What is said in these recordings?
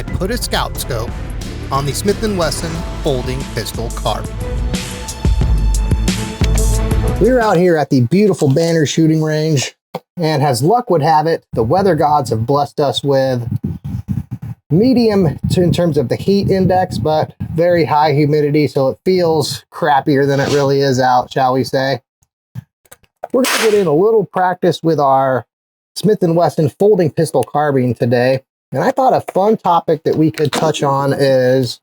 I put a scout scope on the Smith & Wesson folding pistol carbine. We're out here at the beautiful Banner shooting range, and as luck would have it, the weather gods have blessed us with medium in terms of the heat index, but very high humidity, so it feels crappier than it really is out, shall we say. We're going to get in a little practice with our Smith & Wesson folding pistol carbine today, and I thought a fun topic that we could touch on is,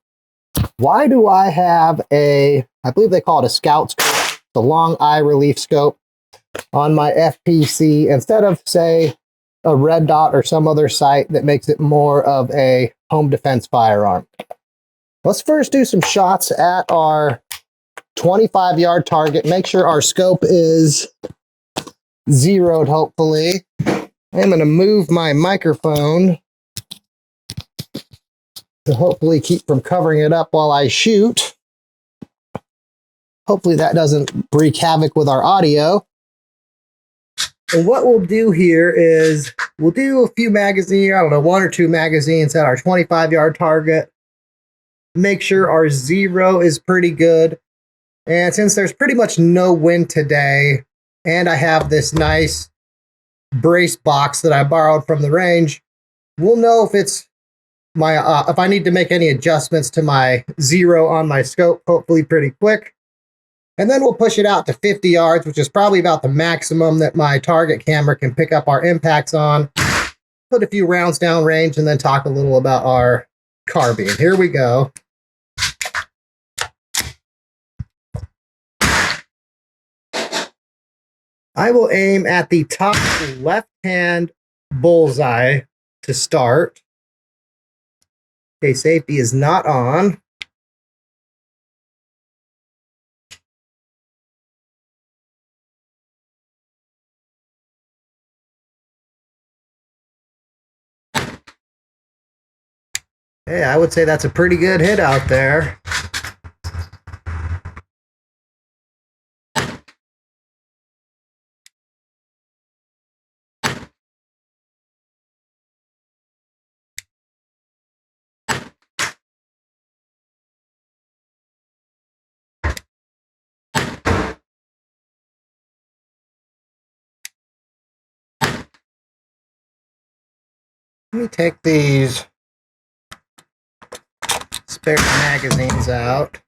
why do I have I believe they call it a scout scope, the long eye relief scope on my FPC instead of, say, a red dot or some other sight that makes it more of a home defense firearm. Let's first do some shots at our 25-yard target. Make sure our scope is zeroed, hopefully. I'm going to move my microphone to hopefully keep from covering it up while I shoot. Hopefully that doesn't wreak havoc with our audio. And what we'll do here is we'll do a few magazines, I don't know, 1 or 2 magazines at our 25-yard target. Make sure our zero is pretty good. And since there's pretty much no wind today, and I have this nice brace box that I borrowed from the range, we'll know if it's if I need to make any adjustments to my zero on my scope, hopefully pretty quick. And then we'll push it out to 50 yards, which is probably about the maximum that my target camera can pick up our impacts on. Put a few rounds down range and then talk a little about our carbine. Here we go. I will aim at the top left-hand bullseye to start. Okay, safety is not on. Hey, I would say that's a pretty good hit out there. Let me take these spare magazines out.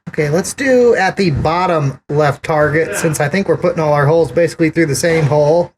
Okay, let's do at the bottom left target, since I think we're putting all our holes basically through the same hole.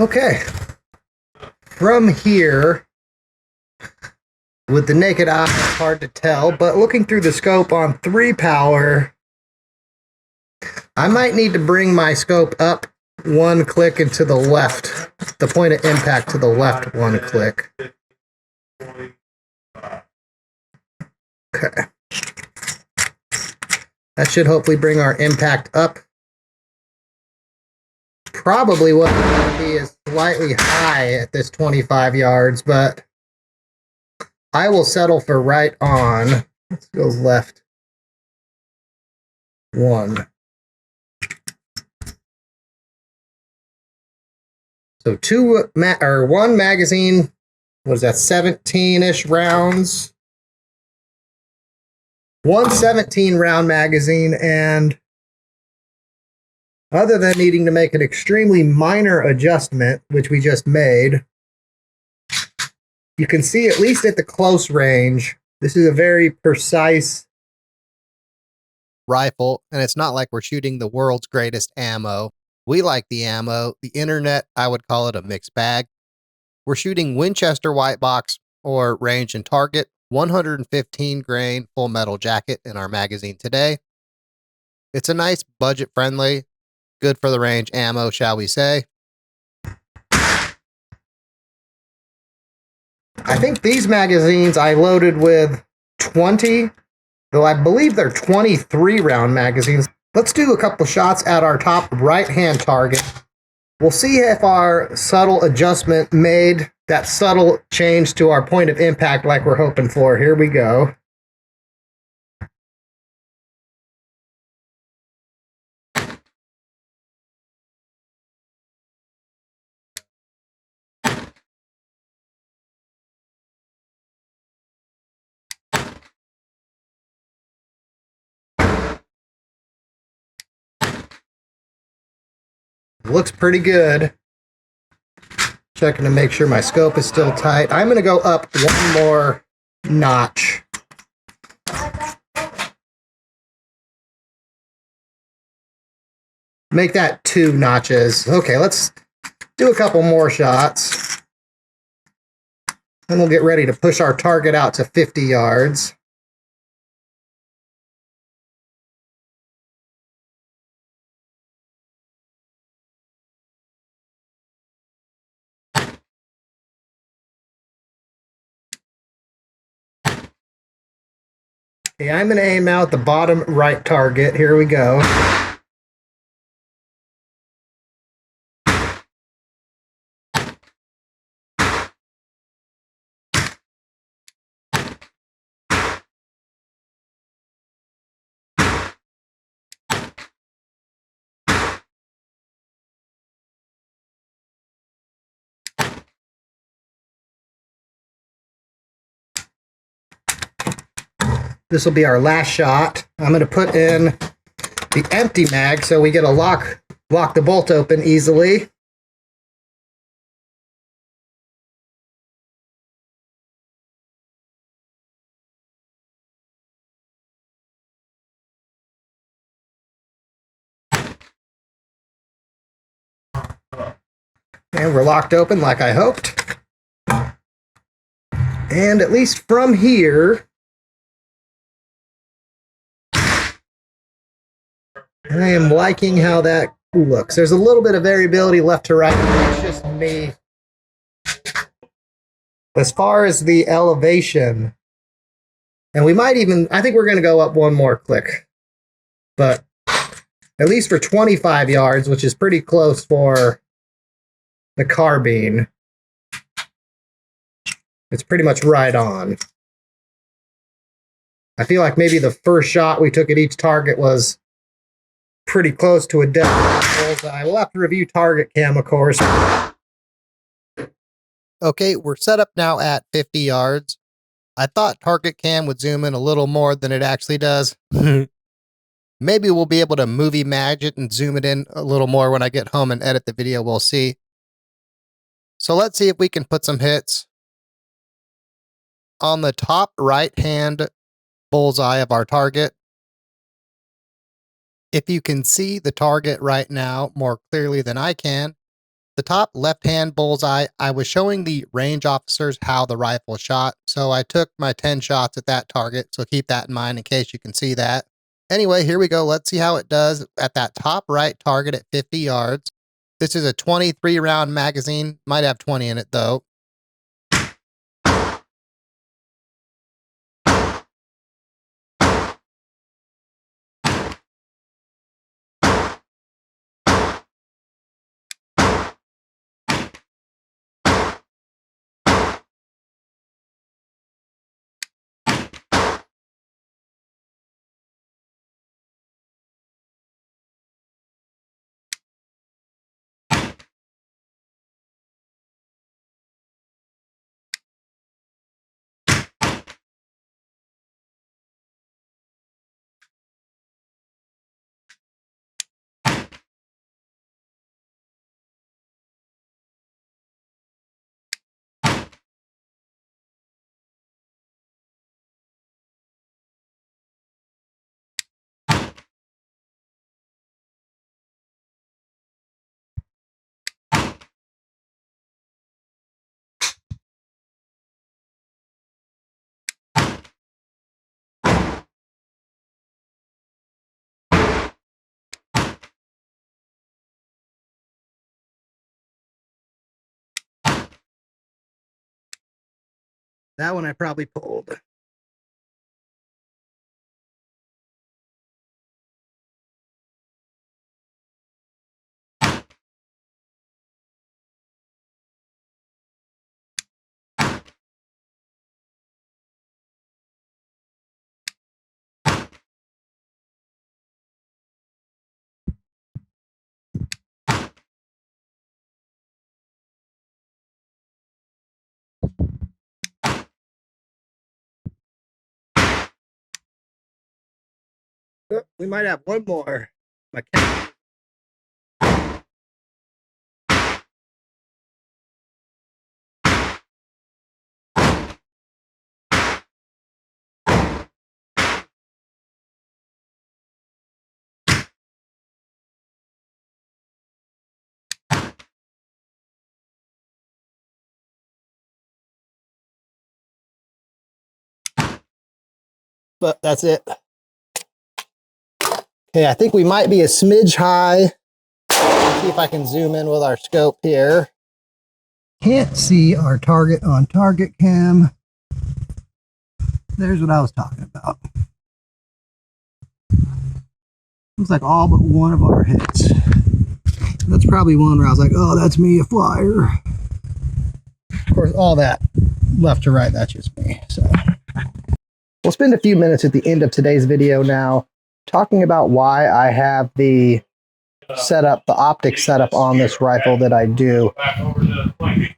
Okay, from here, with the naked eye, it's hard to tell, but looking through the scope on 3 power, I might need to bring my scope up 1 click and to the left, the point of impact to the left 1 click. Okay. That should hopefully bring our impact up. Probably what it's going to be is slightly high at this 25 yards, but I will settle for right on. Let's go left 1. So 1 magazine, what is that, 17-ish rounds? one 17 round magazine, and other than needing to make an extremely minor adjustment, which we just made, you can see, at least at the close range, this is a very precise rifle, and it's not like we're shooting the world's greatest ammo. We like the ammo. The internet, I would call it a mixed bag. We're shooting Winchester white box or range and target, 115 grain full metal jacket in our magazine today. It's a nice budget friendly, good for the range ammo, shall we say. I think these magazines I loaded with 20, though I believe they're 23 round magazines. Let's do a couple shots at our top right hand target. We'll see if our subtle adjustment made that subtle change to our point of impact like we're hoping for. Here we go. Looks pretty good. Checking to make sure my scope is still tight. I'm going to go up one more notch. Make that 2 notches. Okay, let's do a couple more shots. And we'll get ready to push our target out to 50 yards. Okay, I'm going to aim out the bottom right target. Here we go. This will be our last shot. I'm going to put in the empty mag so we get a lock the bolt open easily. And we're locked open like I hoped. And at least from here, I am liking how that looks. There's a little bit of variability left to right. It's just me. As far as the elevation, and we might even, I think we're going to go up one more click. But at least for 25 yards, which is pretty close for the carbine, it's pretty much right on. I feel like maybe the first shot we took at each target was pretty close to a definite bullseye. We'll have to review target cam, of course. Okay, we're set up now at 50 yards. I thought target cam would zoom in a little more than it actually does. Maybe we'll be able to movie match it and zoom it in a little more when I get home and edit the video, we'll see. So let's see if we can put some hits on the top right hand bullseye of our target. If you can see the target right now more clearly than I can, the top left-hand bullseye, I was showing the range officers how the rifle shot, so I took my 10 shots at that target, so keep that in mind in case you can see that. Anyway, here we go. Let's see how it does at that top right target at 50 yards. This is a 23 round magazine, might have 20 in it though. That one I probably pulled. Oh, we might have one more. My cat. But that's it. Okay, I think we might be a smidge high. Let's see if I can zoom in with our scope here. Can't see our target on target cam. There's what I was talking about. Looks like all but one of our hits. That's probably one where I was like, oh, that's me, a flyer. Of course, all that left to right, that's just me. So we'll spend a few minutes at the end of today's video now talking about why I have the setup, the optics setup on this rifle that I do.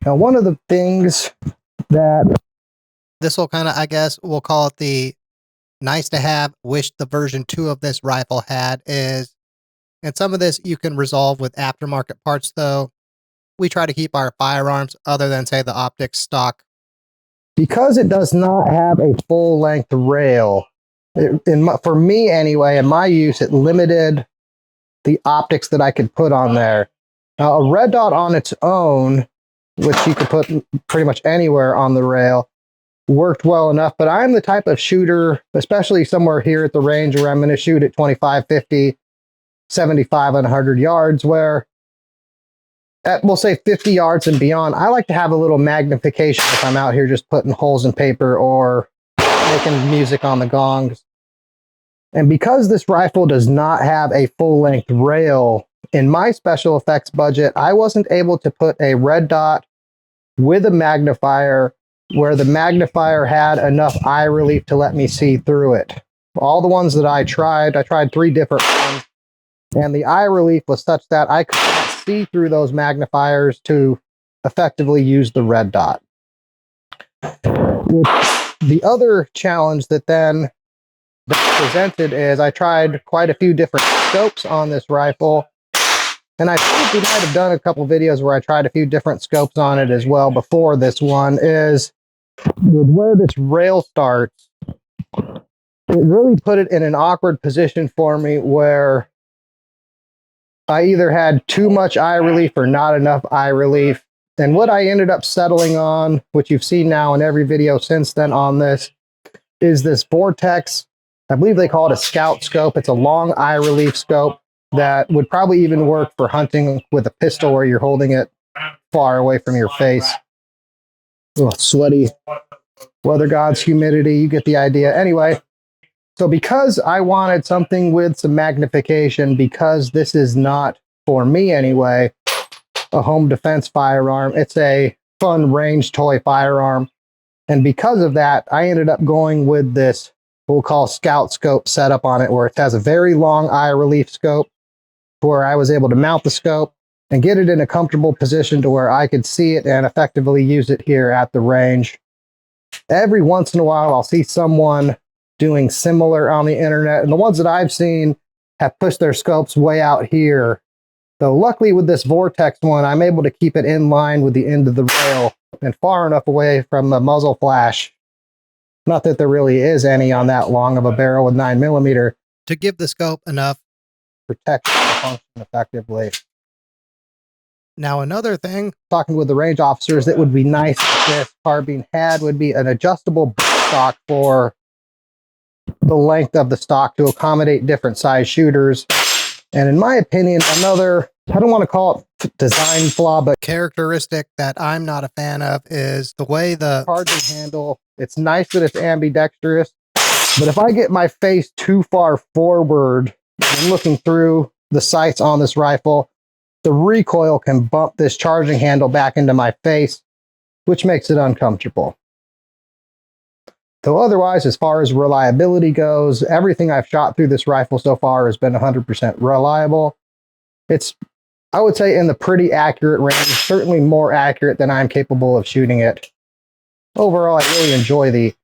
Now, one of the things that this will kind of, I guess, we'll call it the nice to have, wish the version 2 of this rifle had is, and some of this you can resolve with aftermarket parts though. We try to keep our firearms, other than say the optics, stock. Because it does not have a full length rail, for me anyway, in my use, it limited the optics that I could put on there. Now, a red dot on its own, which you could put pretty much anywhere on the rail, worked well enough, but I'm the type of shooter, especially somewhere here at the range where I'm going to shoot at 25, 50, 75 and 100 yards, where at, we'll say 50 yards and beyond, I like to have a little magnification if I'm out here just putting holes in paper or making music on the gongs. And because this rifle does not have a full-length rail, in my special effects budget, I wasn't able to put a red dot with a magnifier where the magnifier had enough eye relief to let me see through it. All the ones that I tried 3 different ones, and the eye relief was such that I could not see through those magnifiers to effectively use the red dot. The other challenge that then presented is I tried quite a few different scopes on this rifle, and I think we might have done a couple videos where I tried a few different scopes on it as well before this one, is with where this rail starts, it really put it in an awkward position for me where I either had too much eye relief or not enough eye relief. And what I ended up settling on, which you've seen now in every video since then on this, is this Vortex. I believe they call it a scout scope. It's a long eye relief scope that would probably even work for hunting with a pistol where you're holding it far away from your face. Oh, sweaty. Weather gods, humidity, you get the idea. Anyway, so because I wanted something with some magnification, because this is not, for me anyway, a home defense firearm, it's a fun range toy firearm. And because of that, I ended up going with this, we'll call scout scope setup on it, where it has a very long eye relief scope, where I was able to mount the scope and get it in a comfortable position to where I could see it and effectively use it here at the range. Every once in a while, I'll see someone doing similar on the internet, and the ones that I've seen have pushed their scopes way out here. So luckily with this Vortex one, I'm able to keep it in line with the end of the rail and far enough away from the muzzle flash. Not that there really is any on that long of a barrel with 9mm to give the scope enough protection to function effectively. Now, another thing, talking with the range officers, that would be nice if this carbine had would be an adjustable stock for the length of the stock to accommodate different size shooters. And in my opinion, another, I don't want to call it design flaw, but characteristic that I'm not a fan of is the way the carbine handle It's nice that it's ambidextrous, but if I get my face too far forward when looking through the sights on this rifle, the recoil can bump this charging handle back into my face, which makes it uncomfortable. So otherwise, as far as reliability goes, everything I've shot through this rifle so far has been 100% reliable. It's, I would say, in the pretty accurate range, certainly more accurate than I'm capable of shooting it. Overall, I really enjoy the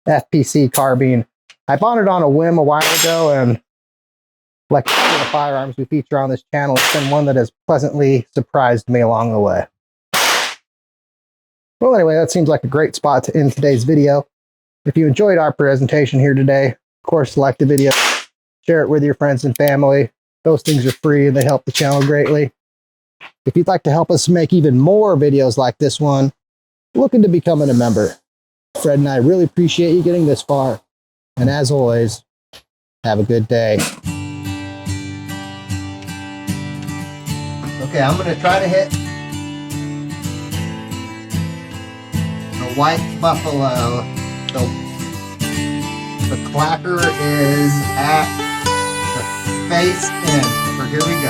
FPC carbine. I bought it on a whim a while ago, and like all of the firearms we feature on this channel, it's been one that has pleasantly surprised me along the way. Well, anyway, that seems like a great spot to end today's video. If you enjoyed our presentation here today, of course, like the video, share it with your friends and family. Those things are free and they help the channel greatly. If you'd like to help us make even more videos like this one, look into becoming a member. Fred and I really appreciate you getting this far. And as always, have a good day. Okay, I'm going to try to hit the white buffalo. So the clacker is at the face end. So here we go.